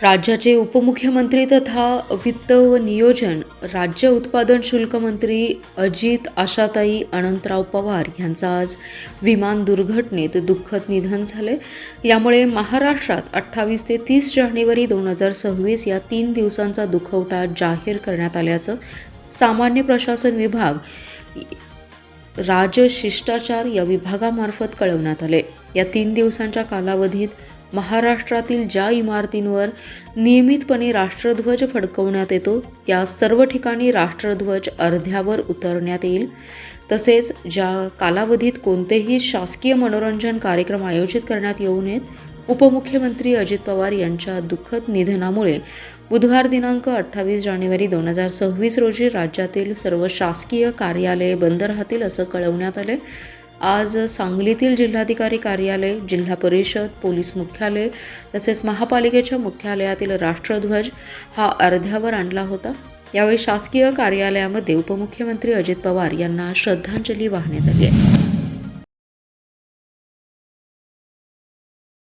राज्याचे उपमुख्यमंत्री तथा वित्त व नियोजन राज्य उत्पादन शुल्क मंत्री अजित आशाताई अनंतराव पवार यांचं आज विमान दुर्घटनेत दुःखद निधन झाले। यामुळे महाराष्ट्रात 28 ते 30 जानेवारी 2026 या 3 दिवसांचा दुखवटा जाहीर करण्यात आल्याचं सामान्य प्रशासन विभाग राजशिष्टाचार या विभागामार्फत कळवण्यात आले। या 3 दिवसांच्या कालावधीत महाराष्ट्रातील ज्या इमारतींवर नियमितपणे राष्ट्रध्वज फडकवण्यात येतो त्या सर्व ठिकाणी राष्ट्रध्वज अर्ध्यावर उतरण्यात येईल। तसेच ज्या कालावधीत कोणतेही शासकीय मनोरंजन कार्यक्रम आयोजित करण्यात येऊ नयेत। उपमुख्यमंत्री अजित पवार यांच्या दुःखद निधनामुळे बुधवार दिनांक 28 जानेवारी 2026 रोजी राज्यातील सर्व शासकीय कार्यालये बंद राहतील असं कळवण्यात आले। आज सांगलीतील जिल्हाधिकारी कार्यालय, जिल्हा परिषद, पोलीस मुख्यालय तसेच महापालिकेच्या मुख्यालयातील राष्ट्रध्वज हा अर्ध्यावर आणला होता। यावेळी शासकीय कार्यालयामध्ये उपमुख्यमंत्री अजित पवार यांना श्रद्धांजली वाहण्यात आली आहे।